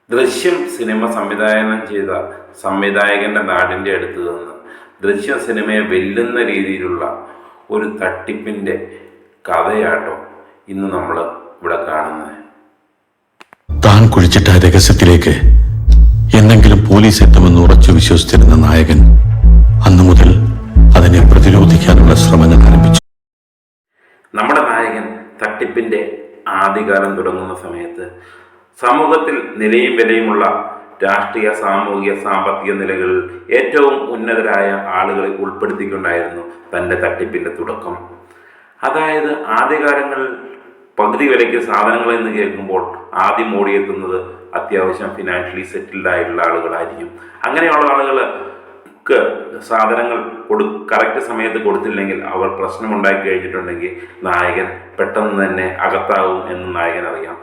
ദൃശ്യം സിനിമ സംവിധാനം ചെയ്ത സംവിധായകൻ്റെ നാടിൻ്റെ അടുത്ത് നിന്ന് ദൃശ്യം സിനിമയെ വെല്ലുന്ന രീതിയിലുള്ള ഒരു തട്ടിപ്പിൻ്റെ കഥയാട്ടോ ഇന്ന് നമ്മൾ ഇവിടെ കാണുന്നത്. താൻ കുഴിച്ചിട്ട രഹസ്യത്തിലേക്ക് എന്തെങ്കിലും പോലീസ് എത്തുമെന്ന് ഉറച്ചു വിശ്വസിച്ചിരുന്ന നായകൻ അന്നു മുതൽ അതിനെ പ്രതിരോധിക്കാനുള്ള ശ്രമങ്ങൾ ആരംഭിച്ചു. നമ്മുടെ നായകൻ തട്ടിപ്പിൻ്റെ ആദ്യകാലം തുടങ്ങുന്ന സമയത്ത് സമൂഹത്തിൽ നിലയും വിലയുമുള്ള രാഷ്ട്രീയ, സാമൂഹിക, സാമ്പത്തിക നിലകളിൽ ഏറ്റവും ഉന്നതരായ ആളുകളെ ഉൾപ്പെടുത്തിക്കൊണ്ടായിരുന്നു തൻ്റെ തട്ടിപ്പിൻ്റെ തുടക്കം. അതായത് ആദ്യകാലങ്ങളിൽ പകുതി വിലയ്ക്ക് സാധനങ്ങൾ എന്ന് കേൾക്കുമ്പോൾ ആദ്യം ഓടിയെത്തുന്നത് അത്യാവശ്യം ഫിനാൻഷ്യലി സെറ്റിൽഡ് ആയിട്ടുള്ള ആളുകളായിരിക്കും. അങ്ങനെയുള്ള ആളുകൾക്ക് സാധനങ്ങൾ കറക്റ്റ് സമയത്ത് കൊടുത്തില്ലെങ്കിൽ അവർ പ്രശ്നമുണ്ടാക്കി കഴിഞ്ഞിട്ടുണ്ടെങ്കിൽ നായകൻ പെട്ടെന്ന് തന്നെ അകത്താകും എന്ന് നായകൻ അറിയാം.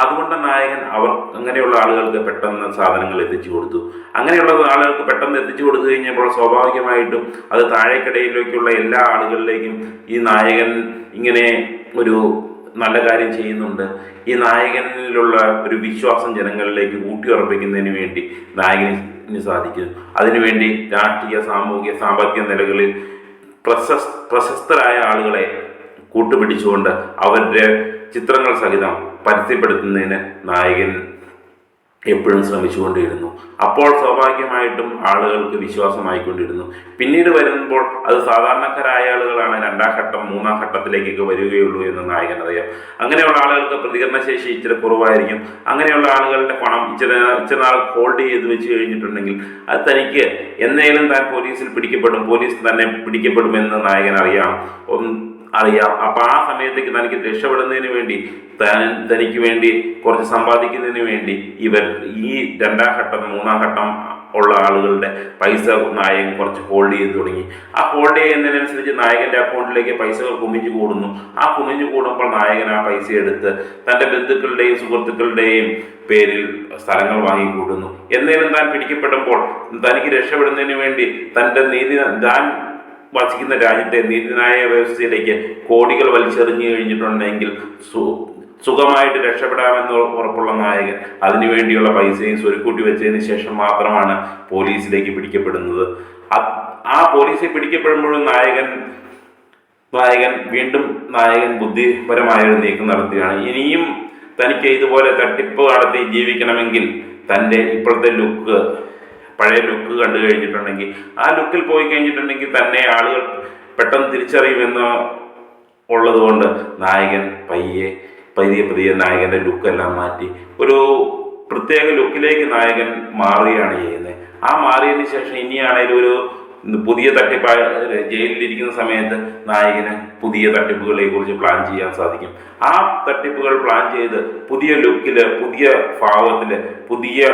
അതുകൊണ്ട് നായകൻ അങ്ങനെയുള്ള ആളുകൾക്ക് പെട്ടെന്ന് സാധനങ്ങൾ എത്തിച്ചു കൊടുത്തു. അങ്ങനെയുള്ള ആളുകൾക്ക് പെട്ടെന്ന് എത്തിച്ചു കൊടുത്തു കഴിഞ്ഞപ്പോൾ സ്വാഭാവികമായിട്ടും അത് താഴേക്കിടയിലേക്കുള്ള എല്ലാ ആളുകളിലേക്കും ഈ നായകൻ ഇങ്ങനെ ഒരു നല്ല കാര്യം ചെയ്യുന്നുണ്ട്. ഈ നായകനിലുള്ള ഒരു വിശ്വാസം ജനങ്ങളിലേക്ക് ഊട്ടിയുറപ്പിക്കുന്നതിന് വേണ്ടി നായകന് സാധിക്കും. അതിനുവേണ്ടി രാഷ്ട്രീയ, സാമൂഹിക, സാമ്പത്തിക നിലകളിൽ പ്രശസ്തരായ ആളുകളെ കൂട്ടുപിടിച്ചുകൊണ്ട് അവരുടെ ചിത്രങ്ങൾ സഹിതം പരസ്യപ്പെടുത്തുന്നതിന് നായകൻ എപ്പോഴും ശ്രമിച്ചുകൊണ്ടിരുന്നു. അപ്പോൾ സ്വാഭാവികമായിട്ടും ആളുകൾക്ക് വിശ്വാസമായിക്കൊണ്ടിരുന്നു. പിന്നീട് വരുമ്പോൾ അത് സാധാരണക്കാരായ ആളുകളാണ് രണ്ടാം ഘട്ടം, മൂന്നാം ഘട്ടത്തിലേക്കൊക്കെ വരികയുള്ളൂ എന്ന് നായകൻ അറിയാം. അങ്ങനെയുള്ള ആളുകൾക്ക് പ്രതികരണശേഷി ഇച്ചിരി കുറവായിരിക്കും. അങ്ങനെയുള്ള ആളുകളുടെ പണം ഇച്ചിരി നാൾ ഹോൾഡ് ചെയ്ത് വെച്ച് കഴിഞ്ഞിട്ടുണ്ടെങ്കിൽ അത് തനിക്ക് എന്നേലും താൻ പോലീസിൽ പിടിക്കപ്പെടും, പോലീസ് തന്നെ പിടിക്കപ്പെടുമെന്ന് നായകൻ അറിയാം. അപ്പോൾ ആ സമയത്തേക്ക് തനിക്ക് രക്ഷപ്പെടുന്നതിന് വേണ്ടി തനിക്ക് വേണ്ടി കുറച്ച് സമ്പാദിക്കുന്നതിന് വേണ്ടി ഇവർ ഈ രണ്ടാം ഘട്ടം, മൂന്നാം ഘട്ടം ഉള്ള ആളുകളുടെ പൈസ നായകൻ കുറച്ച് ഹോൾഡ് ചെയ്ത് തുടങ്ങി. ആ ഹോൾഡ് ചെയ്യുന്നതിനനുസരിച്ച് നായകൻ്റെ അക്കൗണ്ടിലേക്ക് പൈസകൾ കുമിഞ്ഞു കൂടുന്നു. ആ കുമിഞ്ഞു കൂടുമ്പോൾ നായകൻ ആ പൈസ എടുത്ത് തൻ്റെ ബന്ധുക്കളുടെയും സുഹൃത്തുക്കളുടെയും പേരിൽ സ്ഥലങ്ങൾ വാങ്ങിക്കൂട്ടുന്നു. എന്നേലും താൻ പിടിക്കപ്പെടുമ്പോൾ തനിക്ക് രക്ഷപ്പെടുന്നതിന് വേണ്ടി താൻ വസിക്കുന്ന രാജ്യത്തെ നീതിന്യായ വ്യവസ്ഥയിലേക്ക് കോടികൾ വലിച്ചെറിഞ്ഞു കഴിഞ്ഞിട്ടുണ്ടെങ്കിൽ സുഖമായിട്ട് രക്ഷപ്പെടാമെന്ന് ഉറപ്പുള്ള നായകൻ അതിനുവേണ്ടിയുള്ള പൈസയും സ്വരുക്കൂട്ടി വെച്ചതിന് ശേഷം മാത്രമാണ് പോലീസിലേക്ക് പിടിക്കപ്പെടുന്നത്. ആ പോലീസിൽ പിടിക്കപ്പെടുമ്പോഴും നായകൻ വീണ്ടും ബുദ്ധിപരമായൊരു നീക്കം നടത്തുകയാണ്. ഇനിയും തനിക്ക് ഇതുപോലെ തട്ടിപ്പ് നടത്തി ജീവിക്കണമെങ്കിൽ തൻ്റെ ഇപ്പോഴത്തെ പഴയ ലുക്ക് കണ്ടു കഴിഞ്ഞിട്ടുണ്ടെങ്കിൽ ആ ലുക്കിൽ പോയി കഴിഞ്ഞിട്ടുണ്ടെങ്കിൽ തന്നെ ആളുകൾ പെട്ടെന്ന് തിരിച്ചറിയുമെന്ന് ഉള്ളതുകൊണ്ട് നായകൻ പതിയെ നായകൻ്റെ ലുക്കെല്ലാം മാറ്റി ഒരു പ്രത്യേക ലുക്കിലേക്ക് നായകൻ മാറുകയാണ് ചെയ്യുന്നത്. ആ മാറിയതിന് ശേഷം ഇനിയാണേലും ഒരു പുതിയ തട്ടിപ്പ് ജയിലിലിരിക്കുന്ന സമയത്ത് നായകന് പുതിയ തട്ടിപ്പുകളെ കുറിച്ച് പ്ലാൻ ചെയ്യാൻ സാധിക്കും. ആ തട്ടിപ്പുകൾ പ്ലാൻ ചെയ്ത് പുതിയ ലുക്കില്, പുതിയ ഭാവത്തില്, പുതിയ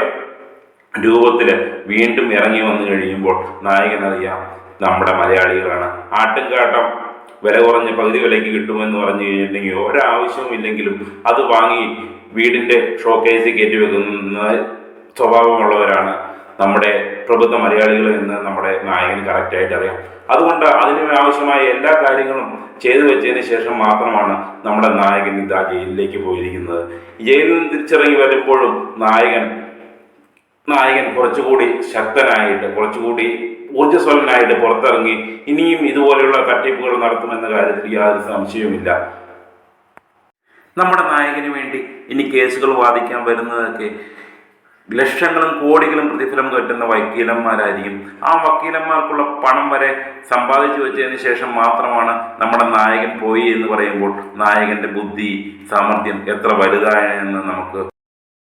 രൂപത്തിൽ വീണ്ടും ഇറങ്ങി വന്നു കഴിയുമ്പോൾ നായകൻ അറിയാം നമ്മുടെ മലയാളികളാണ്. ആട്ടുംകാട്ടം വില കുറഞ്ഞ പകുതി വിലയ്ക്ക് കിട്ടുമെന്ന് പറഞ്ഞു കഴിഞ്ഞിട്ടുണ്ടെങ്കിൽ ഒരാവശ്യവും ഇല്ലെങ്കിലും അത് വാങ്ങി വീടിൻ്റെ ഷോക്കേസിൽ കയറ്റിവെക്കുന്ന സ്വഭാവമുള്ളവരാണ് നമ്മുടെ പ്രബുദ്ധ മലയാളികൾ എന്ന് നമ്മുടെ നായകന് കറക്റ്റായിട്ട് അറിയാം. അതുകൊണ്ട് അതിന് ആവശ്യമായ എല്ലാ കാര്യങ്ങളും ചെയ്തു വെച്ചതിന് ശേഷം മാത്രമാണ് നമ്മുടെ നായകൻ ഇതാ ജയിലിലേക്ക് പോയിരിക്കുന്നത്. ജയിലിൽ നിന്ന് തിരിച്ചിറങ്ങി വരുമ്പോഴും നായകൻ കുറച്ചുകൂടി ശക്തനായിട്ട്, കുറച്ചുകൂടി ഊർജ്ജസ്വലനായിട്ട് പുറത്തിറങ്ങി ഇനിയും ഇതുപോലെയുള്ള തട്ടിപ്പുകൾ നടത്തുമെന്ന കാര്യത്തിൽ യാതൊരു സംശയവുമില്ല. നമ്മുടെ നായകന് വേണ്ടി ഇനി കേസുകൾ വാദിക്കാൻ വരുന്നതൊക്കെ ലക്ഷങ്ങളും കോടികളും പ്രതിഫലം കെട്ടുന്ന വക്കീലന്മാരായിരിക്കും. ആ വക്കീലന്മാർക്കുള്ള പണം വരെ സമ്പാദിച്ചു വെച്ചതിന് ശേഷം മാത്രമാണ് നമ്മുടെ നായകൻ പോയി എന്ന് പറയുമ്പോൾ നായകൻ്റെ ബുദ്ധി, സാമർഥ്യം എത്ര വലുതായെന്ന് നമുക്ക്